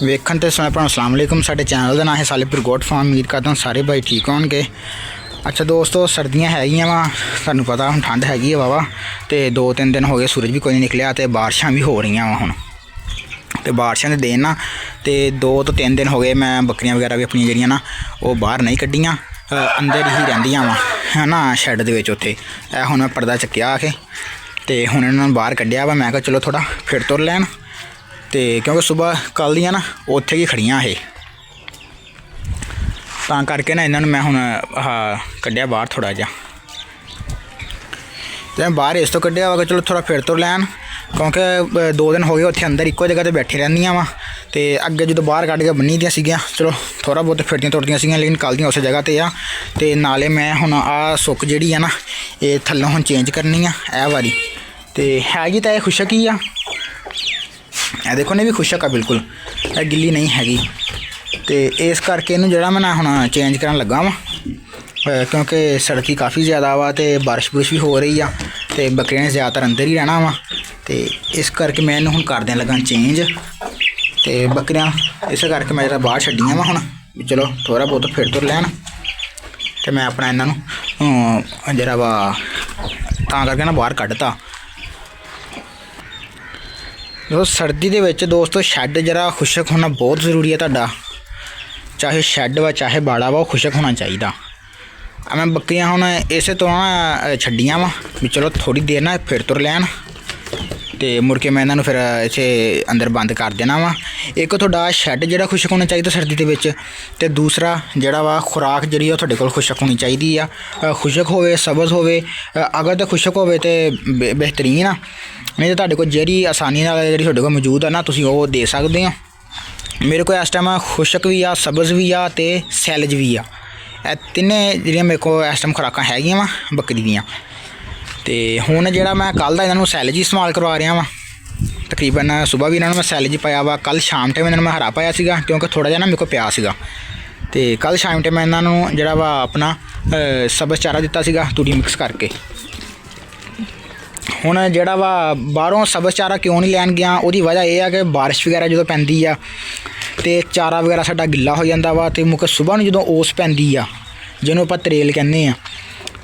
ਵੇਖਣ ਤੇ ਸਾਰੇ ਭਰਾ अस्सलाम वालेकुम। साडे चैनल का नाम है सालिपुर गोट फार्म। उम्मीद करता हूँ सारे भाई ठीक होणगे। अच्छा दोस्तों, सर्दियाँ हैगियां वा, तुहानूं पता हुण ठंड हैगी है वावा, तो 2-3 दिन हो गए सूरज भी कोई नहीं निकलिया, तो बारिशां भी हो रही वा हुण, तो बारिशां दे दिन ना, तो 2 ਤੋਂ 3 दिन हो गए मैं बकरियां वगैरह भी अपनी जिहड़ियां ना वो बाहर नहीं कड्डियां, अंदर ही रहिंदियां वा है ना शैड दे विच। उत्थे हुण मैं पर्दा चक्किया आके ते हुण इन्हां नूं बाहर कड्डिया वा। मैं कहा चलो थोड़ा फिर तुर लैन, तो क्योंकि सुबह कल दियां ना उत्थे ही खड़ियां हे, तां करके ना इन्हां नूं मैं हुण कड्डिया बाहर थोड़ा जिहा। तो मैं बाहर इस तो कड्डिया वा कि चलो थोड़ा फिर तुर लैन, क्योंकि 2 दिन हो गए उत्थे अंदर इक्को जगह ते बैठी रहिंदियां वा। तो अगे जो बाहर कढ़ के बन्नी दियां सीगियां, चलो थोड़ा बहुत फिरदियां तुरदियां सीगियां, लेकिन कल दियां उस जगह ते आ। ते नाले मैं हुण आ सुक जिहड़ी है ना ये थल्लों हुण चेंज करनी आ ए वारी, ते हैगी तां एह् खुशक ही आ। ए देखो ने भी खुशक आ बिल्कुल, ए गिल्ली नहीं हैगी। तो इस करके इनू जरा मैं हुण चेंज करन लगा वा, क्योंकि सड़की काफ़ी ज़्यादा वा, तो बारिश बुरिश भी हो रही आ, तो बकरियां ने ज़्यादातर अंदर ही रहना वा। तो इस करके मैं इन्हूं हुण कर दें लगा चेंज। तो बकरियां इस करके मैं जरा बाहर छड्डियां वा हुण, चलो थोड़ा बहुत फिर तुर लैन। तो मैं अपना इन्हां नूं जरा वा तां करके ना बाहर कड्ढता। सर्दी दे विच दोस्तों शैड जरा खुशक होना बहुत जरूरी है तुहाडा, चाहे शैड वा चाहे बाड़ा वा खुशक होना चाहिए। मैं बकरियां हुण इसे तो ना छड्डियां वा भी चलो थोड़ी देर ना फिर तुर लैन, तो मुड़ के मैं इन्हां फिर इसे अंदर बंद कर देना वा। एक तुहाडा शैड जिहड़ा खुशक होना चाहिए सर्दी दे विच, ते दूसरा जिहड़ा वा खुराक जिहड़ी आ तुहाडे कोल खुशक होनी चाहिए आ। खुशक होवे सब्ज़ होवे, अगर तो खुशक होवे तो बेहतरीन आ, नहीं तो तुहाडे कोल जेह्ड़ी आसानी नाल जिहड़ी तुहाडे कोल मौजूद है ना तुसीं ओह दे सकदे हो। मेरे को इस टाइम खुशक भी आ, सब्ज़ भी आ ते सैलज भी आ, ਇਹ ਤਿੰਨੇ ਜਿਹੜੀਆਂ ਮੇਰੇ ਕੋਲ ਇਸ ਟਾਈਮ ਖੁਰਾਕਾਂ ਹੈਗੀਆਂ ਵਾ ਬੱਕਰੀ ਦੀਆਂ। ਤੇ ਹੁਣ ਜਿਹੜਾ ਮੈਂ ਕੱਲ੍ਹ ਦਾ ਇਹਨਾਂ ਨੂੰ ਸੈਲਜ ਹੀ ਇਸਤੇਮਾਲ ਕਰਵਾ ਰਿਹਾ ਵਾਂ, ਤਕਰੀਬਨ ਸੁਬਾਹ ਵੀ ਇਹਨਾਂ ਨੂੰ ਮੈਂ ਸੈਲਜ ਹੀ ਪਾਇਆ ਵਾ, ਕੱਲ੍ਹ ਸ਼ਾਮ ਟਾਈਮ ਇਹਨਾਂ ਨੂੰ ਮੈਂ ਹਰਾ ਪਾਇਆ ਸੀਗਾ, ਕਿਉਂਕਿ ਥੋੜ੍ਹਾ ਜਿਹਾ ਨਾ ਮੇਰੇ ਕੋਲ ਪਿਆ ਸੀਗਾ। ਤੇ ਕੱਲ੍ਹ ਸ਼ਾਮ ਟਾਈਮ ਮੈਂ ਇਹਨਾਂ ਨੂੰ ਜਿਹੜਾ ਵਾ ਆਪਣਾ ਸਬਜ਼ ਚਾਰਾ ਦਿੱਤਾ ਸੀਗਾ ਤੂੜੀ ਮਿਕਸ ਕਰਕੇ। ਹੁਣ ਜਿਹੜਾ ਵਾ ਬਾਹਰੋਂ ਸਬਜ਼ ਚਾਰਾ ਕਿਉਂ ਨਹੀਂ ਲੈਣ ਗਿਆ, ਉਹਦੀ ਵਜ੍ਹਾ ਇਹ ਆ ਕਿ ਬਾਰਿਸ਼ ਵਗੈਰਾ ਜਦੋਂ ਪੈਂਦੀ ਆ ਤੇ ਚਾਰਾ ਵਗੈਰਾ ਸਾਡਾ ਗਿੱਲਾ ਹੋ ਜਾਂਦਾ ਵਾ, ਤੇ ਮੁੱਕ ਸੁਬਾਹ ਨੂੰ ਜਦੋਂ ਓਸ ਪੈਂਦੀ ਆ ਜਿਹਨੂੰ ਆਪਾਂ ਤਰੇਲ ਕਹਿੰਦੇ ਆ,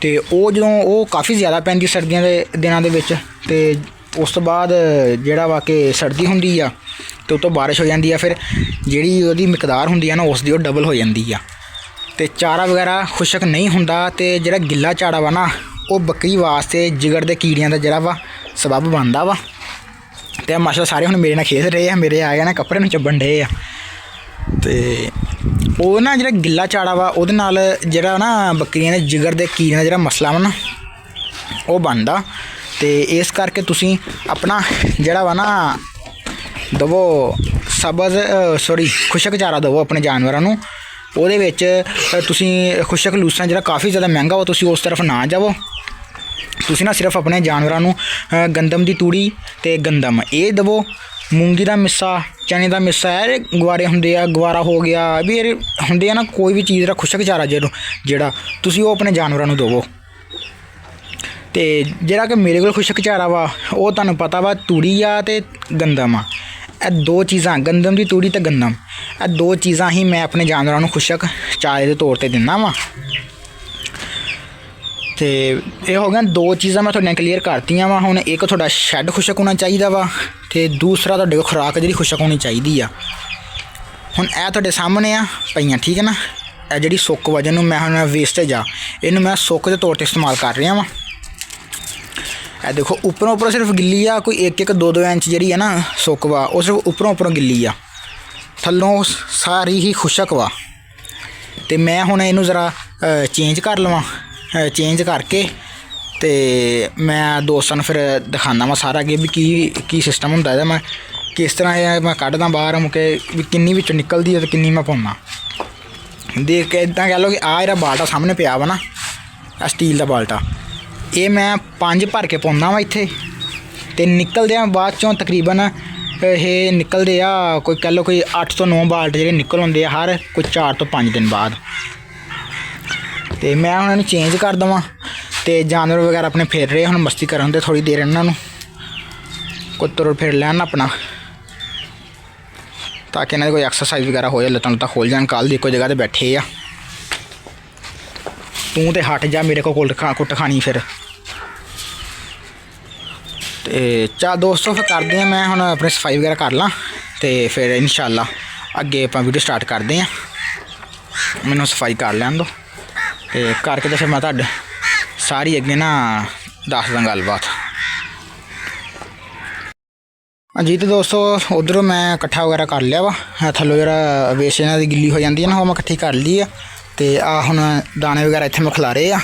ਤੇ ਉਹ ਜਦੋਂ ਉਹ ਕਾਫੀ ਜ਼ਿਆਦਾ ਪੈਂਦੀ ਸਰਦੀਆਂ ਦੇ ਦਿਨਾਂ ਦੇ ਵਿੱਚ, ਤੇ ਉਸ ਤੋਂ ਬਾਅਦ ਜਿਹੜਾ ਵਾ ਕਿ ਸਰਦੀ ਹੁੰਦੀ ਆ ਤੇ ਉਹ ਤੋਂ ਬਾਰਿਸ਼ ਹੋ ਜਾਂਦੀ ਆ, ਫਿਰ ਜਿਹੜੀ ਉਹਦੀ ਮਿਕਦਾਰ ਹੁੰਦੀ ਆ ਨਾ ਉਸ ਦੀ ਉਹ ਡਬਲ ਹੋ ਜਾਂਦੀ ਆ, ਤੇ ਚਾਰਾ ਵਗੈਰਾ ਖੁਸ਼ਕ ਨਹੀਂ ਹੁੰਦਾ। ਤੇ ਜਿਹੜਾ ਗਿੱਲਾ ਚਾਰਾ ਵਾ ਨਾ ਉਹ ਬੱਕਰੀ ਵਾਸਤੇ ਜਿਗਰ ਦੇ ਕੀੜਿਆਂ ਦਾ ਜਿਹੜਾ ਵਾ ਸਬੱਬ ਬਣਦਾ ਵਾ। ਤੇ ਮਾਸ਼ਾ ਸਾਰੇ ਹੁਣ ਮੇਰੇ ਨਾਲ ਖੇਡ ਰਹੇ ਆ, ਮੇਰੇ ਆ ਗਏ ਨਾ ਕੱਪੜੇ ਨੂੰ ਚੱਬਣ ਡੇ ਆ। ਤੇ ਉਹ ਨਾ ਜਿਹੜਾ ਗਿੱਲਾ ਚਾੜਾ ਵਾ ਉਹਦੇ ਨਾਲ ਜਿਹੜਾ ਨਾ ਬੱਕਰੀਆਂ ਦੇ ਜਿਗਰ ਦੇ ਕੀੜਿਆਂ ਦਾ ਜਿਹੜਾ ਮਸਲਾ ਵਾ ਨਾ ਉਹ ਬਣਦਾ। ਤੇ ਇਸ ਕਰਕੇ ਤੁਸੀਂ ਆਪਣਾ ਜਿਹੜਾ ਵਾ ਨਾ ਦਵੋ ਖੁਸ਼ਕ ਚਾਰਾ ਦਵੋ ਆਪਣੇ ਜਾਨਵਰਾਂ ਨੂੰ। ਉਹਦੇ ਵਿੱਚ ਤੁਸੀਂ ਖੁਸ਼ਕ ਲੂਸਾਂ ਜਿਹੜਾ ਕਾਫੀ ਜ਼ਿਆਦਾ ਮਹਿੰਗਾ ਵਾ, ਤੁਸੀਂ ਉਸ ਤਰਫ ਨਾ ਜਾਵੋ। ਤੁਸੀਂ ਨਾ ਸਿਰਫ ਆਪਣੇ ਜਾਨਵਰਾਂ ਨੂੰ ਗੰਦਮ ਦੀ ਤੂੜੀ ਤੇ ਗੰਦਮ ਇਹ ਦਵੋ, ਮੂੰਗੀ ਦਾ ਮਿੱਸਾ, ਚਨੇ ਦਾ ਮਿੱਸਾ, ਇਹ ਗਵਾਰੇ ਹੁੰਦੇ ਆ, ਗਵਾਰਾ ਹੋ ਗਿਆ ਵੀ ਇਹ ਹੁੰਦੇ ਆ ਨਾ, ਕੋਈ ਵੀ ਚੀਜ਼ ਦਾ ਖੁਸ਼ਕ ਚਾਰਾ ਜਿਹੜਾ ਤੁਸੀਂ ਉਹ ਆਪਣੇ ਜਾਨਵਰਾਂ ਨੂੰ ਦੇਵੋ। ਤੇ ਜਿਹੜਾ ਕਿ ਮੇਰੇ ਕੋਲ ਖੁਸ਼ਕ ਚਾਰਾ ਵਾ ਉਹ ਤੁਹਾਨੂੰ ਪਤਾ ਵਾ ਤੂੜੀ ਆ ਤੇ ਗੰਦਮ ਆ, ਇਹ 2 ਚੀਜ਼ਾਂ ਗੰਦਮ ਦੀ ਤੂੜੀ ਤੇ ਗੰਦਮ, ਇਹ 2 ਚੀਜ਼ਾਂ ਹੀ ਮੈਂ ਆਪਣੇ ਜਾਨਵਰਾਂ ਨੂੰ ਖੁਸ਼ਕ ਚਾਰੇ ਦੇ ਤੌਰ ਤੇ ਦਿੰਦਾ ਵਾ। ਤੇ ਇਹ ਹੋ ਗਿਆ 2 ਚੀਜ਼ਾਂ ਮੈਂ ਤੁਹਾਡੀਆਂ ਕਲੀਅਰ ਕਰਤੀਆਂ ਵਾ। ਹੁਣ ਇੱਕ ਤੁਹਾਡਾ ਸ਼ੈੱਡ ਖੁਸ਼ਕ ਹੋਣਾ ਚਾਹੀਦਾ ਵਾ, ਤੇ ਦੂਸਰਾ ਤੁਹਾਡੇ ਕੋਲ ਖੁਰਾਕ ਜਿਹੜੀ ਖੁਸ਼ਕ ਹੋਣੀ ਚਾਹੀਦੀ ਆ। ਹੁਣ ਇਹ ਤੁਹਾਡੇ ਸਾਹਮਣੇ ਆ ਪਈਆਂ, ਠੀਕ ਹੈ ਨਾ। ਇਹ ਜਿਹੜੀ ਸੁੱਕ ਵਾ ਜਿਹਨੂੰ ਮੈਂ ਹੁਣ ਵੇਸਟੇਜ ਆ ਇਹਨੂੰ ਮੈਂ ਸੁੱਕ ਦੇ ਤੌਰ ਤੇ ਇਸਤੇਮਾਲ ਕਰ ਰਿਹਾ ਵਾਂ। ਇਹ ਦੇਖੋ ਉੱਪਰੋਂ ਸਿਰਫ ਗਿੱਲੀ ਆ, ਕੋਈ 1-1 2-2 ਇੰਚ ਜਿਹੜੀ ਆ ਨਾ ਸੁੱਕ ਵਾ ਉਹ ਸਿਰਫ ਉੱਪਰੋਂ ਗਿੱਲੀ ਆ, ਥੱਲੋਂ ਸਾਰੀ ਹੀ ਖੁਸ਼ਕ ਵਾ। ਤੇ ਮੈਂ ਹੁਣ ਇਹਨੂੰ ਜ਼ਰਾ ਚੇਂਜ ਕਰ ਲਵਾਂ, ਚੇਂਜ ਕਰਕੇ ਤੇ ਮੈਂ ਦੋਸਤਾਂ ਨੂੰ ਫਿਰ ਦਿਖਾਉਂਦਾ ਵਾ ਸਾਰਾ ਕਿ ਵੀ ਕੀ ਸਿਸਟਮ ਹੁੰਦਾ ਇਹਦਾ, ਮੈਂ ਕਿਸ ਤਰ੍ਹਾਂ ਇਹ ਮੈਂ ਕੱਢਦਾ ਬਾਹਰ ਮੁਕੇ ਵੀ ਕਿੰਨੀ ਵਿੱਚੋਂ ਨਿਕਲਦੀ ਹੈ ਤੇ ਕਿੰਨੀ ਮੈਂ ਪਾਉਂਦਾ। ਦੇਖ ਕੇ ਇੱਦਾਂ ਕਹਿ ਲਓ ਕਿ ਆਹ ਜਿਹੜਾ ਬਾਲਟਾ ਸਾਹਮਣੇ ਪਿਆ ਵਾ ਨਾ, ਆਹ ਸਟੀਲ ਦਾ ਬਾਲਟਾ, ਇਹ ਮੈਂ 5 ਭਰ ਕੇ ਪਾਉਂਦਾ ਵਾ ਇੱਥੇ, ਤੇ ਨਿਕਲਦੇ ਆ ਬਾਅਦ ਚੋਂ ਤਕਰੀਬਨ ਇਹ ਨਿਕਲਦੇ ਆ ਕੋਈ ਕਹਿ ਲਓ ਕੋਈ 8 ਤੋਂ 9 ਬਾਲਟੇ ਜਿਹੜੇ ਨਿਕਲ ਆਉਂਦੇ ਆ ਹਰ ਕੋਈ 4 ਤੋਂ 5 ਦਿਨ ਬਾਅਦ। ਤੇ ਮੈਂ ਹੁਣ ਇਹਨੂੰ ਚੇਂਜ ਕਰ ਦੇਵਾਂ, ਤੇ ਜਾਨਵਰ ਵਗੈਰਾ ਆਪਣੇ ਫਿਰ ਰਹੇ ਹੁਣ ਮਸਤੀ ਕਰਨ ਦੇ ਥੋੜ੍ਹੀ ਦੇਰ ਇਹਨਾਂ ਨੂੰ ਕੋਈ ਤੁਰ ਫਿਰ ਲੈਣ ਆਪਣਾ, ਤਾਂ ਕਿ ਇਹਨਾਂ ਦੀ ਕੋਈ ਐਕਸਰਸਾਈਜ਼ ਵਗੈਰਾ ਹੋ ਜਾਏ, ਲੱਤਾਂ ਲੁੱਤਾਂ ਖੋਲ ਜਾਣ। ਕੱਲ੍ਹ ਦੀ ਇੱਕੋ ਜਗ੍ਹਾ 'ਤੇ ਬੈਠੇ ਆ। ਤੂੰ ਤੇ ਹਟ ਜਾ ਮੇਰੇ ਕੋਲ ਕੁੱਟ ਖਾਣੀ ਫਿਰ। ਤੇ ਚਾ ਦੋਸਤੋ ਫਿਰ ਕਰਦੇ ਹਾਂ, ਮੈਂ ਹੁਣ ਆਪਣੀ ਸਫਾਈ ਵਗੈਰਾ ਕਰ ਲਾਂ ਅਤੇ ਫਿਰ ਇਨਸ਼ਾਅੱਲਾ ਅੱਗੇ ਆਪਾਂ ਵੀਡੀਓ ਸਟਾਰਟ ਕਰਦੇ ਹਾਂ। ਮੈਨੂੰ ਸਫਾਈ ਕਰ ਲੈਣ ਦਿਓ ਅਤੇ ਕਰਕੇ ਤਾਂ ਫਿਰ ਮੈਂ ਤੁਹਾਡੇ ਸਾਰੀ ਅੱਗੇ ਨਾ ਦੱਸਦਾ ਗੱਲਬਾਤ। ਹਾਂਜੀ ਤਾਂ ਦੋਸਤੋ ਉੱਧਰੋਂ ਮੈਂ ਇਕੱਠਾ ਵਗੈਰਾ ਕਰ ਲਿਆ ਵਾ। ਥੱਲੋਂ ਜਿਹੜਾ ਵੇਸਟ ਇਹਨਾਂ ਦੀ ਗਿੱਲੀ ਹੋ ਜਾਂਦੀ ਹੈ ਨਾ, ਉਹ ਮੈਂ ਇਕੱਠੀ ਕਰ ਲਈ ਆ। ਅਤੇ ਆਹ ਹੁਣ ਦਾਣੇ ਵਗੈਰਾ ਇੱਥੇ ਮੈਂ ਖਿਲਾਰੇ ਆ।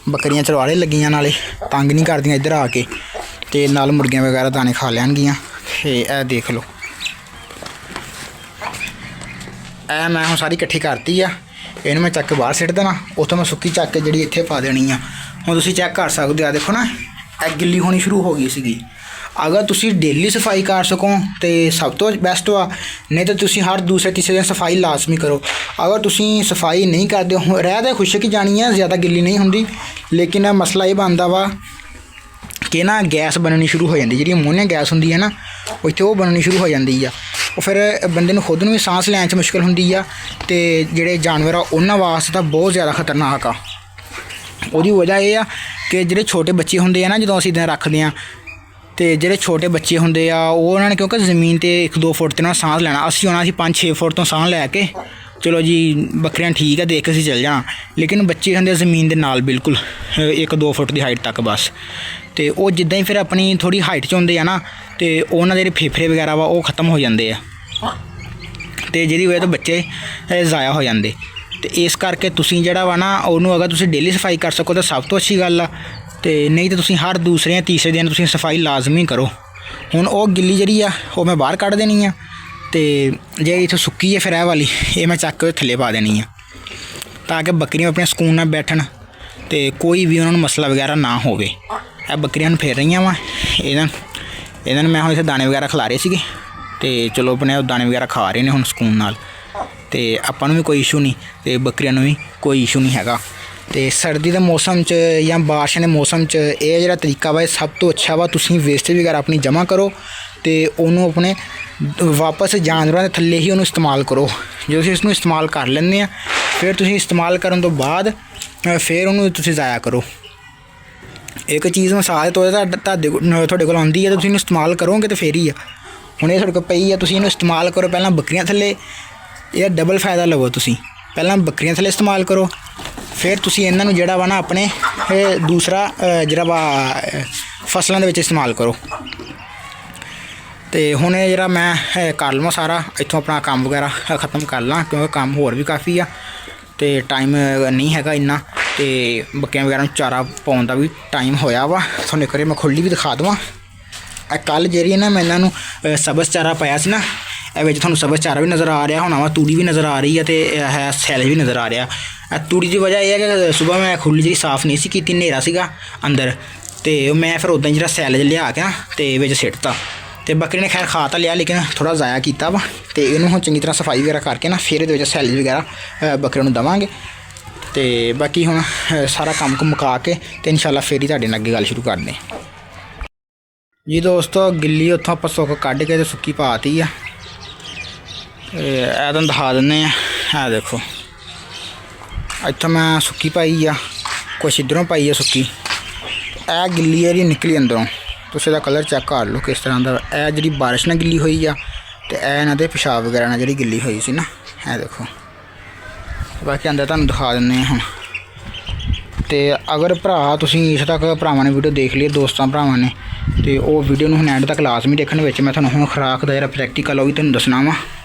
ਬੱਕਰੀਆਂ ਚਰਵਾੜੇ ਲੱਗੀਆਂ, ਨਾਲੇ ਤੰਗ ਨਹੀਂ ਕਰਦੀਆਂ ਇੱਧਰ ਆ ਕੇ, ਅਤੇ ਨਾਲ ਮੁਰਗੀਆਂ ਵਗੈਰਾ ਦਾਣੇ ਖਾ ਲੈਣਗੀਆਂ। ਅਤੇ ਇਹ ਦੇਖ ਲਓ, ਇਹ ਮੈਂ ਹੁਣ ਸਾਰੀ ਇਕੱਠੀ ਕਰਤੀ ਆ। ਇਹਨੂੰ ਮੈਂ ਚੱਕ ਕੇ ਬਾਹਰ ਸਿੱਟ ਦੇਣਾ, ਉੱਥੋਂ ਮੈਂ ਸੁੱਕੀ ਚੱਕ ਕੇ ਜਿਹੜੀ ਇੱਥੇ ਪਾ ਦੇਣੀ ਆ। ਹੁਣ ਤੁਸੀਂ ਚੈੱਕ ਕਰ ਸਕਦੇ ਆ, ਦੇਖੋ ਨਾ ਇਹ ਗਿੱਲੀ ਹੋਣੀ ਸ਼ੁਰੂ ਹੋ ਗਈ ਸੀਗੀ। ਅਗਰ ਤੁਸੀਂ ਡੇਲੀ ਸਫਾਈ ਕਰ ਸਕੋ ਤਾਂ ਸਭ ਤੋਂ ਬੈਸਟ ਵਾ, ਨਹੀਂ ਤਾਂ ਤੁਸੀਂ ਹਰ ਦੂਸਰੇ ਤੀਸਰੇ ਦਿਨ ਸਫਾਈ ਲਾਜ਼ਮੀ ਕਰੋ। ਅਗਰ ਤੁਸੀਂ ਸਫਾਈ ਨਹੀਂ ਕਰਦੇ ਹੋ, ਰਹਿ ਤਾਂ ਖੁਸ਼ਕ ਹੀ ਜਾਣੀ ਆ, ਜ਼ਿਆਦਾ ਗਿੱਲੀ ਨਹੀਂ ਹੁੰਦੀ। ਲੇਕਿਨ ਮਸਲਾ ਇਹ ਬਣਦਾ ਵਾ ਕਿ ਨਾ ਗੈਸ ਬਣਨੀ ਸ਼ੁਰੂ ਹੋ ਜਾਂਦੀ, ਜਿਹੜੀ ਅਮੋਨੀਆ ਗੈਸ ਹੁੰਦੀ ਹੈ ਨਾ, ਉੱਥੇ ਉਹ ਬਣਨੀ ਸ਼ੁਰੂ ਹੋ ਜਾਂਦੀ ਆ। ਉਹ ਫਿਰ ਬੰਦੇ ਨੂੰ ਖੁਦ ਨੂੰ ਵੀ ਸਾਂਸ ਲੈਣ 'ਚ ਮੁਸ਼ਕਿਲ ਹੁੰਦੀ ਆ, ਅਤੇ ਜਿਹੜੇ ਜਾਨਵਰ ਆ ਉਹਨਾਂ ਵਾਸਤੇ ਤਾਂ ਬਹੁਤ ਜ਼ਿਆਦਾ ਖਤਰਨਾਕ ਆ। ਉਹਦੀ ਵਜ੍ਹਾ ਇਹ ਆ ਕਿ ਜਿਹੜੇ ਛੋਟੇ ਬੱਚੇ ਹੁੰਦੇ ਆ ਨਾ, ਜਦੋਂ ਅਸੀਂ ਦਿਨ ਰੱਖਦੇ ਹਾਂ, ਅਤੇ ਜਿਹੜੇ ਛੋਟੇ ਬੱਚੇ ਹੁੰਦੇ ਆ ਉਹ ਉਹਨਾਂ ਨੇ ਕਿਉਂਕਿ ਜ਼ਮੀਨ 'ਤੇ 1-2 ਫੁੱਟ 'ਤੇ ਨਾ ਸਾਂਸ ਲੈਣਾ। ਅਸੀਂ ਆਉਣਾ ਸੀ 5-6 ਫੁੱਟ ਤੋਂ ਸਾਹ ਲੈ ਕੇ, ਚਲੋ ਜੀ ਬੱਕਰੀਆਂ ਠੀਕ ਆ ਦੇਖ ਕੇ ਅਸੀਂ ਚੱਲ ਜਾਣਾ। ਲੇਕਿਨ ਬੱਚੇ ਹੁੰਦੇ ਜ਼ਮੀਨ ਦੇ ਨਾਲ ਬਿਲਕੁਲ 1-2 ਫੁੱਟ ਦੀ ਹਾਈਟ ਤੱਕ ਬਸ। ਅਤੇ ਉਹ ਜਿੱਦਾਂ ਹੀ ਫਿਰ ਆਪਣੀ ਥੋੜ੍ਹੀ ਹਾਈਟ 'ਚ ਹੁੰਦੇ ਆ ਨਾ, ਅਤੇ ਉਹਨਾਂ ਦੇ ਜਿਹੜੇ ਫੇਫੜੇ ਵਗੈਰਾ ਵਾ ਉਹ ਖ਼ਤਮ ਹੋ ਜਾਂਦੇ ਆ, ਅਤੇ ਜਿਹਦੀ ਵਜ੍ਹਾ ਤੋਂ ਬੱਚੇ ਜ਼ਾਇਆ ਹੋ ਜਾਂਦੇ। ਅਤੇ ਇਸ ਕਰਕੇ ਤੁਸੀਂ ਜਿਹੜਾ ਵਾ ਨਾ ਉਹਨੂੰ ਅਗਰ ਤੁਸੀਂ ਡੇਲੀ ਸਫਾਈ ਕਰ ਸਕੋ ਤਾਂ ਸਭ ਤੋਂ ਅੱਛੀ ਗੱਲ ਆ, ਅਤੇ ਨਹੀਂ ਤਾਂ ਤੁਸੀਂ ਹਰ ਦੂਸਰੇ ਜਾਂ ਤੀਸਰੇ ਦਿਨ ਤੁਸੀਂ ਸਫਾਈ ਲਾਜ਼ਮੀ ਕਰੋ। ਹੁਣ ਉਹ ਗਿੱਲੀ ਜਿਹੜੀ ਆ ਉਹ ਮੈਂ ਬਾਹਰ ਕੱਢ ਦੇਣੀ ਆ, ਅਤੇ ਜੇ ਇੱਥੋਂ ਸੁੱਕੀ ਹੈ ਫਿਰ ਇਹ ਵਾਲੀ ਇਹ ਮੈਂ ਚੱਕ ਕੇ ਥੱਲੇ ਪਾ ਦੇਣੀ ਆ, ਤਾਂ ਕਿ ਬੱਕਰੀਆਂ ਆਪਣੇ ਸਕੂਨ ਨਾਲ ਬੈਠਣ ਅਤੇ ਕੋਈ ਵੀ ਉਹਨਾਂ ਨੂੰ ਮਸਲਾ ਵਗੈਰਾ ਨਾ ਹੋਵੇ। ਇਹ ਬੱਕਰੀਆਂ ਨੂੰ ਫੇਰ ਰਹੀਆਂ ਵਾ, ਇਹਨਾਂ ਨੂੰ ਮੈਂ ਹੁਣ ਇੱਥੇ ਦਾਣੇ ਵਗੈਰਾ ਖਿਲਾ ਸੀਗੇ, ਅਤੇ ਚਲੋ ਆਪਣੇ ਦਾਣੇ ਵਗੈਰਾ ਖਾ ਰਹੇ ਨੇ ਹੁਣ ਸਕੂਨ ਨਾਲ, ਅਤੇ ਆਪਾਂ ਨੂੰ ਵੀ ਕੋਈ ਇਸ਼ੂ ਨਹੀਂ ਅਤੇ ਬੱਕਰੀਆਂ ਨੂੰ ਵੀ ਕੋਈ ਇਸ਼ੂ ਨਹੀਂ ਹੈਗਾ। ਅਤੇ ਸਰਦੀ ਦੇ ਮੌਸਮ 'ਚ ਜਾਂ ਬਾਰਿਸ਼ ਦੇ ਮੌਸਮ 'ਚ ਇਹ ਜਿਹੜਾ ਤਰੀਕਾ ਵਾ ਇਹ ਸਭ ਤੋਂ ਅੱਛਾ ਵਾ। ਤੁਸੀਂ ਵੇਸਟੇਜ ਵਗੈਰਾ ਆਪਣੀ ਜਮ੍ਹਾਂ ਕਰੋ ਅਤੇ ਉਹਨੂੰ ਆਪਣੇ ਵਾਪਸ ਜਾਨਵਰਾਂ ਦੇ ਥੱਲੇ ਹੀ ਉਹਨੂੰ ਇਸਤੇਮਾਲ ਕਰੋ। ਜਦੋਂ ਤੁਸੀਂ ਇਸਨੂੰ ਇਸਤੇਮਾਲ ਕਰ ਲੈਂਦੇ ਆ, ਫਿਰ ਤੁਸੀਂ ਇਸਤੇਮਾਲ ਕਰਨ ਤੋਂ ਬਾਅਦ ਫਿਰ ਉਹਨੂੰ ਤੁਸੀਂ ਜ਼ਾਇਆ ਕਰੋ। ਇੱਕ ਚੀਜ਼ ਮਸਾਜ ਤੋਂ ਤੁਹਾਡੇ ਕੋਲ ਆਉਂਦੀ ਹੈ ਤਾਂ ਤੁਸੀਂ ਇਹਨੂੰ ਇਸਤੇਮਾਲ ਕਰੋਗੇ ਤਾਂ ਫੇਰ ਹੀ ਆ। ਹੁਣ ਇਹ ਤੁਹਾਡੇ ਕੋਲ ਪਈ ਆ, ਤੁਸੀਂ ਇਹਨੂੰ ਇਸਤੇਮਾਲ ਕਰੋ ਪਹਿਲਾਂ ਬੱਕਰੀਆਂ ਥੱਲੇ, ਇਹਦਾ ਡਬਲ ਫਾਇਦਾ ਲਵੋ। ਤੁਸੀਂ ਪਹਿਲਾਂ ਬੱਕਰੀਆਂ ਥੱਲੇ ਇਸਤੇਮਾਲ ਕਰੋ, ਫਿਰ ਤੁਸੀਂ ਇਹਨਾਂ ਨੂੰ ਜਿਹੜਾ ਵਾ ਨਾ ਆਪਣੇ ਦੂਸਰਾ ਜਿਹੜਾ ਵਾ ਫਸਲਾਂ ਦੇ ਵਿੱਚ ਇਸਤੇਮਾਲ ਕਰੋ। ਅਤੇ ਹੁਣ ਜਿਹੜਾ ਮੈਂ ਕਰ ਲਵਾਂ ਸਾਰਾ ਇੱਥੋਂ ਆਪਣਾ ਕੰਮ ਵਗੈਰਾ ਖ਼ਤਮ ਕਰ ਲਾਂ, ਕਿਉਂਕਿ ਕੰਮ ਹੋਰ ਵੀ ਕਾਫੀ ਆ ਅਤੇ ਟਾਈਮ ਨਹੀਂ ਹੈਗਾ ਇੰਨਾ, ਅਤੇ ਬੱਕਰੀਆਂ ਵਗੈਰਾ ਨੂੰ ਚਾਰਾ ਪਾਉਣ ਦਾ ਵੀ ਟਾਈਮ ਹੋਇਆ ਵਾ। ਤੁਹਾਨੂੰ ਇੱਕ ਵਾਰੀ ਮੈਂ ਖੁੱਲ੍ਹੀ ਵੀ ਦਿਖਾ ਦੇਵਾਂ। ਕੱਲ੍ਹ ਜਿਹੜੀ ਨਾ ਮੈਂ ਇਹਨਾਂ ਨੂੰ ਸਬਜ਼ ਚਾਰਾ ਪਾਇਆ ਸੀ ਨਾ, ਇਹ ਵਿੱਚ ਤੁਹਾਨੂੰ ਸਬਜ਼ ਚਾਰਾ ਵੀ ਨਜ਼ਰ ਆ ਰਿਹਾ ਹੋਣਾ ਵਾ, ਤੂੜੀ ਵੀ ਨਜ਼ਰ ਆ ਰਹੀ ਹੈ, ਅਤੇ ਇਹ ਸੈਲਜ ਵੀ ਨਜ਼ਰ ਆ ਰਿਹਾ। ਤੂੜੀ ਦੀ ਵਜ੍ਹਾ ਇਹ ਹੈ ਕਿ ਸੁਬਾਹ ਮੈਂ ਖੁੱਲ੍ਹੀ ਜਿਹੜੀ ਸਾਫ਼ ਨਹੀਂ ਸੀ ਕੀਤੀ, ਹਨੇਰਾ ਸੀਗਾ ਅੰਦਰ, ਅਤੇ ਮੈਂ ਫਿਰ ਉੱਦਾਂ ਜਿਹੜਾ ਸੈਲਜ ਲਿਆ ਕੇ ਨਾ ਅਤੇ ਵਿੱਚ ਸਿੱਟਤਾ, ਅਤੇ ਬੱਕਰੀ ਨੇ ਖੈਰ ਖਾ ਤਾਂ ਲਿਆ ਲੇਕਿਨ ਥੋੜ੍ਹਾ ਜ਼ਾਇਆ ਕੀਤਾ ਵਾ। ਅਤੇ ਇਹਨੂੰ ਹੁਣ ਚੰਗੀ ਤਰ੍ਹਾਂ ਸਫਾਈ ਵਗੈਰਾ ਕਰਕੇ ਨਾ ਫਿਰ ਇਹਦੇ ਵਿੱਚ ਸੈਲਜ ਵਗੈਰਾ ਬੱਕਰੀਆਂ ਨੂੰ ਦੇਵਾਂਗੇ। ਅਤੇ ਬਾਕੀ ਹੁਣ ਸਾਰਾ ਕੰਮ ਕੁ ਮੁਕਾ ਕੇ ਅਤੇ ਇਨਸ਼ਾਅੱਲਾ ਫਿਰ ਹੀ ਤੁਹਾਡੇ ਨਾਲ ਅੱਗੇ ਗੱਲ ਸ਼ੁਰੂ ਕਰਦੇ ਜੀ। ਦੋਸਤੋ ਗਿੱਲੀ ਉੱਥੋਂ ਆਪਾਂ ਸੁੱਕ ਕੱਢ ਕੇ ਅਤੇ ਸੁੱਕੀ ਪਾਤੀ ਆ, ਇਹ ਤੁਹਾਨੂੰ ਦਿਖਾ ਦਿੰਦੇ ਆ। ਇਹ ਦੇਖੋ ਇੱਥੋਂ ਮੈਂ ਸੁੱਕੀ ਪਾਈ ਆ, ਕੁਛ ਇੱਧਰੋਂ ਪਾਈ ਆ ਸੁੱਕੀ। ਇਹ ਗਿੱਲੀ ਜਿਹੜੀ ਨਿਕਲੀ ਅੰਦਰੋਂ, ਤੁਸੀਂ ਇਹਦਾ ਕਲਰ ਚੈੱਕ ਕਰ ਲਓ ਕਿਸ ਤਰ੍ਹਾਂ ਦਾ। ਇਹ ਜਿਹੜੀ ਬਾਰਿਸ਼ ਨਾਲ ਗਿੱਲੀ ਹੋਈ ਆ, ਅਤੇ ਇਹ ਇਹਨਾਂ ਦੇ ਪਿਸ਼ਾਬ ਵਗੈਰਾ ਨਾਲ ਜਿਹੜੀ ਗਿੱਲੀ ਹੋਈ ਸੀ ਨਾ, ਇਹ ਦੇਖੋ। ਬਾਕੀ ਅੰਦਰ ਤੁਹਾਨੂੰ ਦਿਖਾ ਦਿੰਦੇ ਹਾਂ ਹੁਣ। ਅਤੇ ਅਗਰ ਭਰਾ ਤੁਸੀਂ ਇਸ ਤੱਕ ਭਰਾਵਾਂ ਨੇ ਵੀਡੀਓ ਦੇਖ ਲਈ, ਦੋਸਤਾਂ ਭਰਾਵਾਂ ਨੇ, ਅਤੇ ਉਹ ਵੀਡੀਓ ਨੂੰ ਹੁਣ ਐਂਡ ਤੱਕ ਲਾਜ਼ਮੀ ਦੇਖਣ। ਵਿੱਚ ਮੈਂ ਤੁਹਾਨੂੰ ਹੁਣ ਖੁਰਾਕ ਦਾ ਜਿਹੜਾ ਪ੍ਰੈਕਟੀਕਲ ਉਹ ਵੀ ਤੁਹਾਨੂੰ ਦੱਸਣਾ ਵਾ।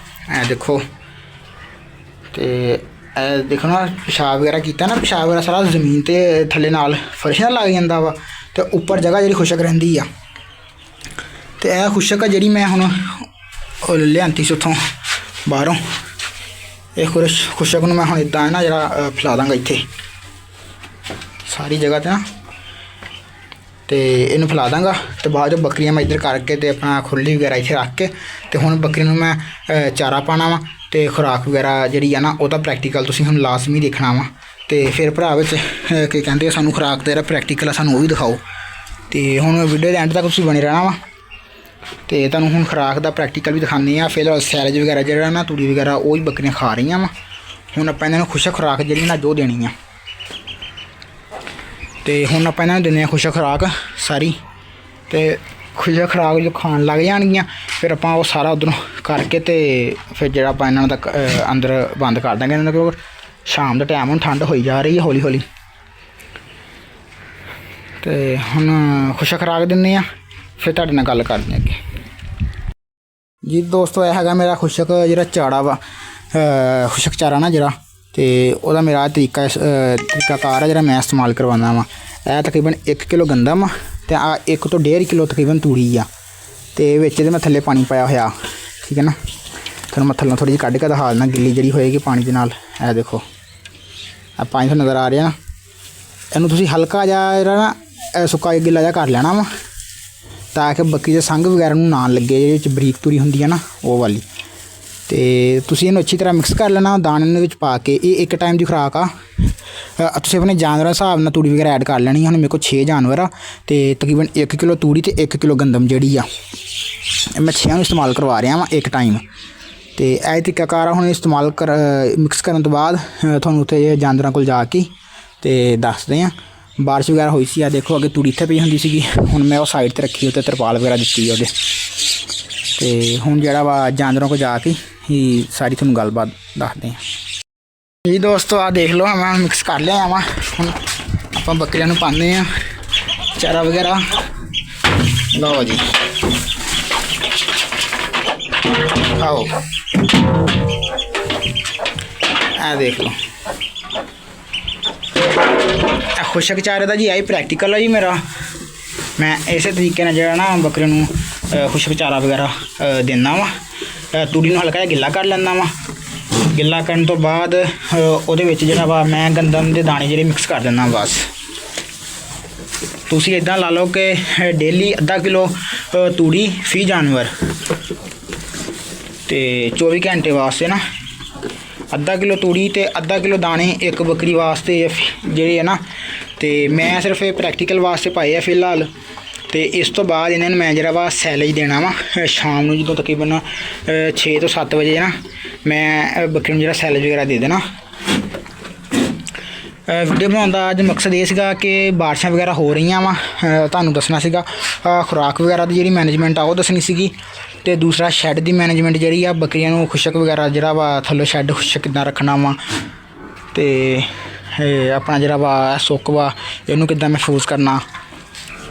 ਇਹ ਦੇਖੋ, ਅਤੇ ਇਹ ਦੇਖੋ ਨਾ ਪਿਸ਼ਾਬ ਵਗੈਰਾ ਕੀਤਾ ਨਾ, ਪਿਸ਼ਾਬ ਵਗੈਰਾ ਸਾਰਾ ਜ਼ਮੀਨ 'ਤੇ ਥੱਲੇ ਨਾਲ ਫਰਸ਼ ਨਾਲ ਲੱਗ ਜਾਂਦਾ ਵਾ, ਅਤੇ ਉੱਪਰ ਜਗ੍ਹਾ ਜਿਹੜੀ ਖੁਸ਼ਕ ਰਹਿੰਦੀ ਆ। ਅਤੇ ਇਹ ਖੁਸ਼ਕ ਆ ਜਿਹੜੀ ਮੈਂ ਹੁਣ ਲਿਆਂਤੀ ਸੀ ਉੱਥੋਂ ਬਾਹਰੋਂ। ਇਹ ਖੁਸ਼ਕ ਨੂੰ ਮੈਂ ਹੁਣ ਇੱਦਾਂ ਨਾ ਜਿਹੜਾ ਫੈਲਾ ਦਾਂਗਾ ਇੱਥੇ ਸਾਰੀ ਜਗ੍ਹਾ 'ਤੇ ਨਾ, ਅਤੇ ਇਹਨੂੰ ਫੈਲਾ ਦਾਂਗਾ। ਅਤੇ ਬਾਅਦ 'ਚੋਂ ਬੱਕਰੀਆਂ ਮੈਂ ਇੱਧਰ ਕਰਕੇ ਅਤੇ ਆਪਣਾ ਖੁਰਲੀ ਵਗੈਰਾ ਇੱਥੇ ਰੱਖ ਕੇ, ਅਤੇ ਹੁਣ ਬੱਕਰੀ ਨੂੰ ਮੈਂ ਚਾਰਾ ਪਾਉਣਾ ਵਾ ਅਤੇ ਖੁਰਾਕ ਵਗੈਰਾ ਜਿਹੜੀ ਆ ਨਾ ਉਹਦਾ ਪ੍ਰੈਕਟੀਕਲ ਤੁਸੀਂ ਹੁਣ ਲਾਜ਼ਮੀ ਦੇਖਣਾ ਵਾ। ਅਤੇ ਫਿਰ ਭਰਾ ਵਿੱਚ ਕੀ ਕਹਿੰਦੇ ਸਾਨੂੰ ਖੁਰਾਕ ਦਾ ਜਿਹੜਾ ਪ੍ਰੈਕਟੀਕਲ ਆ ਸਾਨੂੰ ਉਹ ਵੀ ਦਿਖਾਓ। ਅਤੇ ਹੁਣ ਵੀਡੀਓ ਦੇ ਐਂਡ ਤੱਕ ਤੁਸੀਂ ਬਣੇ ਰਹਿਣਾ ਵਾ। ਤੇ ਤੁਹਾਨੂੰ ਹੁਣ ਖੁਰਾਕ ਦਾ ਪ੍ਰੈਕਟੀਕਲ ਵੀ ਦਿਖਾਉਂਦੇ ਆ। ਫਿਰ ਸੈਲਜ ਵਗੈਰਾ ਜਿਹੜਾ ਨਾ ਤੂੜੀ ਵਗੈਰਾ ਉਹ ਹੀ ਬੱਕਰੀਆਂ ਖਾ ਰਹੀਆਂ ਵਾ। ਹੁਣ ਆਪਾਂ ਇਹਨਾਂ ਨੂੰ ਖੁਸ਼ਕ ਖੁਰਾਕ ਜਿਹੜੀ ਨਾ ਜੋ ਦੇਣੀ ਆ। ਤੇ ਹੁਣ ਆਪਾਂ ਇਹਨਾਂ ਨੂੰ ਦਿੰਦੇ ਹਾਂ ਖੁਸ਼ਕ ਖੁਰਾਕ ਸਾਰੀ। ਤੇ ਖੁਸ਼ਕ ਖੁਰਾਕ ਜੋ ਖਾਣ ਲੱਗ ਜਾਣਗੀਆਂ ਫਿਰ ਆਪਾਂ ਉਹ ਸਾਰਾ ਉੱਧਰੋਂ ਕਰਕੇ ਤੇ ਫਿਰ ਜਿਹੜਾ ਆਪਾਂ ਇਹਨਾਂ ਦਾ ਅੰਦਰ ਬੰਦ ਕਰ ਦਾਂਗੇ ਇਹਨਾਂ ਦਾ, ਕਿਉਂਕਿ ਸ਼ਾਮ ਦਾ ਟਾਈਮ ਹੁਣ ਠੰਡ ਹੋਈ ਜਾ ਰਹੀ ਹੈ ਹੌਲੀ ਹੌਲੀ। ਤੇ ਹੁਣ ਖੁਸ਼ਕ ਖੁਰਾਕ ਦਿੰਦੇ ਆ, ਫਿਰ ਤੁਹਾਡੇ ਨਾਲ ਗੱਲ ਕਰਦੇ ਅੱਗੇ ਜੀ। ਦੋਸਤੋ ਇਹ ਹੈਗਾ ਮੇਰਾ ਖੁਸ਼ਕ ਜਿਹੜਾ ਚਾਰਾ ਵਾ, ਖੁਸ਼ਕ ਚਾਰਾ ਨਾ ਜਿਹੜਾ, ਤੇ ਉਹਦਾ ਮੇਰਾ ਤਰੀਕਾਕਾਰ ਹੈ ਜਿਹੜਾ ਮੈਂ ਇਸਤੇਮਾਲ ਕਰਵਾਉਂਦਾ ਵਾ। ਇਹ ਤਕਰੀਬਨ 1 ਕਿਲੋ ਗੰਦਮ ਅਤੇ ਆ 1 ਤੋਂ 1.5 ਕਿਲੋ ਤਕਰੀਬਨ ਤੂੜੀ ਆ। ਅਤੇ ਵਿੱਚ ਇਹਦੇ ਮੈਂ ਥੱਲੇ ਪਾਣੀ ਪਾਇਆ ਹੋਇਆ, ਠੀਕ ਹੈ ਨਾ। ਤੁਹਾਨੂੰ ਮੈਂ ਥੱਲੋਂ ਥੋੜ੍ਹੀ ਜਿਹੀ ਕੱਢ ਕੇ ਦਿਖਾ ਦਿੰਦਾ ਗਿੱਲੀ ਜਿਹੜੀ ਹੋਏਗੀ ਪਾਣੀ ਦੇ ਨਾਲ। ਇਹ ਦੇਖੋ ਆ ਪਾਣੀ ਤੁਹਾਨੂੰ ਨਜ਼ਰ ਆ ਰਿਹਾ ਨਾ। ਇਹਨੂੰ ਤੁਸੀਂ ਹਲਕਾ ਜਿਹਾ ਜਿਹੜਾ ਨਾ ਸੁੱਕਾ ਗਿੱਲਾ ਜਿਹਾ ਕਰ ਲੈਣਾ ਵਾ, ਤਾਂ ਕਿ ਬੱਕਰੀ ਦੇ ਸੰਗ ਵਗੈਰਾ ਨੂੰ ਨਾ ਲੱਗੇ, ਜਿਹਦੇ ਵਿੱਚ ਬਰੀਕ ਤੂੜੀ ਹੁੰਦੀ ਹੈ ਨਾ ਉਹ ਵਾਲੀ। ਅਤੇ ਤੁਸੀਂ ਇਹਨੂੰ ਅੱਛੀ ਤਰ੍ਹਾਂ ਮਿਕਸ ਕਰ ਲੈਣਾ ਦਾਣੇ ਦੇ ਵਿੱਚ ਪਾ ਕੇ। ਇਹ ਇੱਕ ਟਾਈਮ ਦੀ ਖੁਰਾਕ ਆ। ਤੁਸੀਂ ਆਪਣੇ ਜਾਨਵਰਾਂ ਦੇ ਹਿਸਾਬ ਨਾਲ ਤੂੜੀ ਵਗੈਰਾ ਐਡ ਕਰ ਲੈਣੀ। ਹੁਣ ਮੇਰੇ ਕੋਲ 6 ਜਾਨਵਰ ਆ ਅਤੇ ਤਕਰੀਬਨ 1 ਕਿਲੋ ਤੂੜੀ ਅਤੇ 1 ਕਿਲੋ ਗੰਦਮ ਜਿਹੜੀ ਆ ਮੈਂ 6 ਨੂੰ ਇਸਤੇਮਾਲ ਕਰਵਾ ਰਿਹਾ ਵਾਂ ਇੱਕ ਟਾਈਮ। ਅਤੇ ਇਹ ਤਰੀਕਾਕਾਰ ਆ। ਹੁਣ ਇਸਤੇਮਾਲ ਮਿਕਸ ਕਰਨ ਤੋਂ ਬਾਅਦ ਤੁਹਾਨੂੰ ਉੱਥੇ ਜਾਨਵਰਾਂ ਕੋਲ ਜਾ ਕੇ ਅਤੇ ਦੱਸਦੇ ਹਾਂ। ਬਾਰਿਸ਼ ਵਗੈਰਾ ਹੋਈ ਸੀ, ਆ ਦੇਖੋ ਅੱਗੇ ਤੂੜੀ ਇੱਥੇ ਪਈ ਹੁੰਦੀ ਸੀਗੀ, ਹੁਣ ਮੈਂ ਉਹ ਸਾਈਡ 'ਤੇ ਰੱਖੀ, ਉੱਤੇ ਤਰਪਾਲ ਵਗੈਰਾ ਦਿੱਤੀ ਉਹਦੇ। ਅਤੇ ਹੁਣ ਜਿਹੜਾ ਵਾ ਜਾਨਵਰਾਂ ਕੋਲ ਜਾ ਕੇ ਹੀ ਸਾਰੀ ਤੁਹਾਨੂੰ ਗੱਲਬਾਤ ਦੱਸਦੇ ਹਾਂ ਜੀ। ਦੋਸਤੋ ਆਹ ਦੇਖ ਲਓ ਮੈਂ ਮਿਕਸ ਕਰ ਲਿਆ ਵਾ। ਹੁਣ ਆਪਾਂ ਬੱਕਰੀਆਂ ਨੂੰ ਪਾਉਂਦੇ ਹਾਂ ਚਾਰਾ ਵਗੈਰਾ। ਲਓ ਜੀ ਆਓ, ਇਹ ਦੇਖ ਲਓ ਖੁਸ਼ਕ ਚਾਰੇ ਦਾ ਜੀ ਆਹੀ ਪ੍ਰੈਕਟੀਕਲ ਆ ਜੀ ਮੇਰਾ। ਮੈਂ ਇਸੇ ਤਰੀਕੇ ਨਾਲ ਜਿਹੜਾ ਨਾ ਬੱਕਰੀ ਨੂੰ ਖੁਸ਼ਕ ਚਾਰਾ ਵਗੈਰਾ ਦਿੰਦਾ ਵਾ। ਤੂੜੀ ਨੂੰ ਹਲਕਾ ਜਿਹਾ ਗਿੱਲਾ ਕਰ ਲੈਂਦਾ ਵਾ। ਗਿੱਲਾ ਕਰਨ ਤੋਂ ਬਾਅਦ ਉਹਦੇ ਵਿੱਚ ਜਿਹੜਾ ਵਾ ਮੈਂ ਗੰਦਮ ਦੇ ਦਾਣੇ ਜਿਹੜੇ ਮਿਕਸ ਕਰ ਦਿੰਦਾ ਬਸ। ਤੁਸੀਂ ਇੱਦਾਂ ਲਾ ਲਓ ਕਿ ਡੇਲੀ ਅੱਧਾ ਕਿਲੋ ਤੂੜੀ ਫੀ ਜਾਨਵਰ, ਅਤੇ 24 ਘੰਟੇ ਵਾਸਤੇ ਨਾ ਅੱਧਾ ਕਿਲੋ ਤੂੜੀ ਅਤੇ ਅੱਧਾ ਕਿਲੋ ਦਾਣੇ ਇੱਕ ਬੱਕਰੀ ਵਾਸਤੇ ਜਿਹੜੇ ਹੈ ਨਾ। ਅਤੇ ਮੈਂ ਸਿਰਫ ਇਹ ਪ੍ਰੈਕਟੀਕਲ ਵਾਸਤੇ ਪਾਏ ਆ ਫਿਲਹਾਲ। ਅਤੇ ਇਸ ਤੋਂ ਬਾਅਦ ਇਹਨਾਂ ਨੂੰ ਮੈਂ ਜਿਹੜਾ ਵਾ ਸੈਲੇਜ ਦੇਣਾ ਵਾ ਸ਼ਾਮ ਨੂੰ, ਜਦੋਂ ਤਕਰੀਬਨ 6 ਤੋਂ 7 ਵਜੇ ਨਾ ਮੈਂ ਬੱਕਰੀ ਨੂੰ ਜਿਹੜਾ ਸੈਲੇਜ ਵਗੈਰਾ ਦੇ ਦੇਣਾ। ਵੀਡੀਓ ਬਣਾਉਣ ਦਾ ਅੱਜ ਮਕਸਦ ਇਹ ਸੀਗਾ ਕਿ ਬਾਰਿਸ਼ਾਂ ਵਗੈਰਾ ਹੋ ਰਹੀਆਂ ਵਾ, ਤੁਹਾਨੂੰ ਦੱਸਣਾ ਸੀਗਾ ਖੁਰਾਕ ਵਗੈਰਾ ਦੀ ਜਿਹੜੀ ਮੈਨੇਜਮੈਂਟ ਆ ਉਹ ਦੱਸਣੀ ਸੀਗੀ। ਅਤੇ ਦੂਸਰਾ ਸ਼ੈੱਡ ਦੀ ਮੈਨੇਜਮੈਂਟ ਜਿਹੜੀ ਆ, ਬੱਕਰੀਆਂ ਨੂੰ ਖੁਸ਼ਕ ਵਗੈਰਾ ਜਿਹੜਾ ਵਾ ਥੱਲੋਂ ਸ਼ੈੱਡ ਖੁਸ਼ਕ ਕਿੱਦਾਂ ਰੱਖਣਾ ਵਾ, ਅਤੇ ਆਪਣਾ ਜਿਹੜਾ ਵਾ ਸੁੱਕ ਵਾ ਇਹਨੂੰ ਕਿੱਦਾਂ ਮਹਿਫੂਜ਼ ਕਰਨਾ।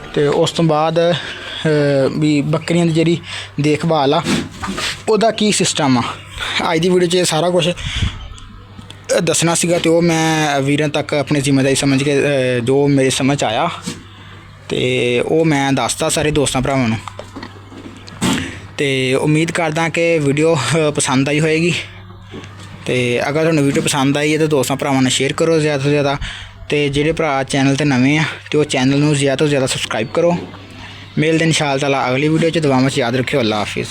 ਅਤੇ ਉਸ ਤੋਂ ਬਾਅਦ ਵੀ ਬੱਕਰੀਆਂ ਦੀ ਜਿਹੜੀ ਦੇਖਭਾਲ ਆ ਉਹਦਾ ਕੀ ਸਿਸਟਮ ਆ। ਅੱਜ ਦੀ ਵੀਡੀਓ 'ਚ ਇਹ ਸਾਰਾ ਕੁਛ ਦੱਸਣਾ ਸੀਗਾ, ਅਤੇ ਉਹ ਮੈਂ ਵੀਰਾਂ ਤੱਕ ਆਪਣੀ ਜ਼ਿੰਮੇਵਾਰੀ ਸਮਝ ਕੇ ਜੋ ਮੇਰੇ ਸਮਝ ਆਇਆ ਅਤੇ ਉਹ ਮੈਂ ਦੱਸਤਾ ਸਾਰੇ ਦੋਸਤਾਂ ਭਰਾਵਾਂ ਨੂੰ। ਅਤੇ ਉਮੀਦ ਕਰਦਾ ਕਿ ਵੀਡੀਓ ਪਸੰਦ ਆਈ ਹੋਏਗੀ। ਅਤੇ ਅਗਰ ਤੁਹਾਨੂੰ ਵੀਡੀਓ ਪਸੰਦ ਆਈ ਹੈ ਤਾਂ ਦੋਸਤਾਂ ਭਰਾਵਾਂ ਨਾਲ ਸ਼ੇਅਰ ਕਰੋ ਜ਼ਿਆਦਾ ਤੋਂ ਜ਼ਿਆਦਾ। ਅਤੇ ਜਿਹੜੇ ਭਰਾ ਚੈਨਲ 'ਤੇ ਨਵੇਂ ਆ ਅਤੇ ਉਹ ਚੈਨਲ ਨੂੰ ਜ਼ਿਆਦਾ ਤੋਂ ਜ਼ਿਆਦਾ ਸਬਸਕ੍ਰਾਈਬ ਕਰੋ। ਮਿਲਦੇ ਇਨਸ਼ਾ ਅੱਲਾਹ ਤਾਲਾ ਅਗਲੀ ਵੀਡੀਓ 'ਚ। ਦੁਆਵਾਂ 'ਚ ਯਾਦ ਰੱਖਿਓ। ਅੱਲਾ ਹਾਫਿਜ਼।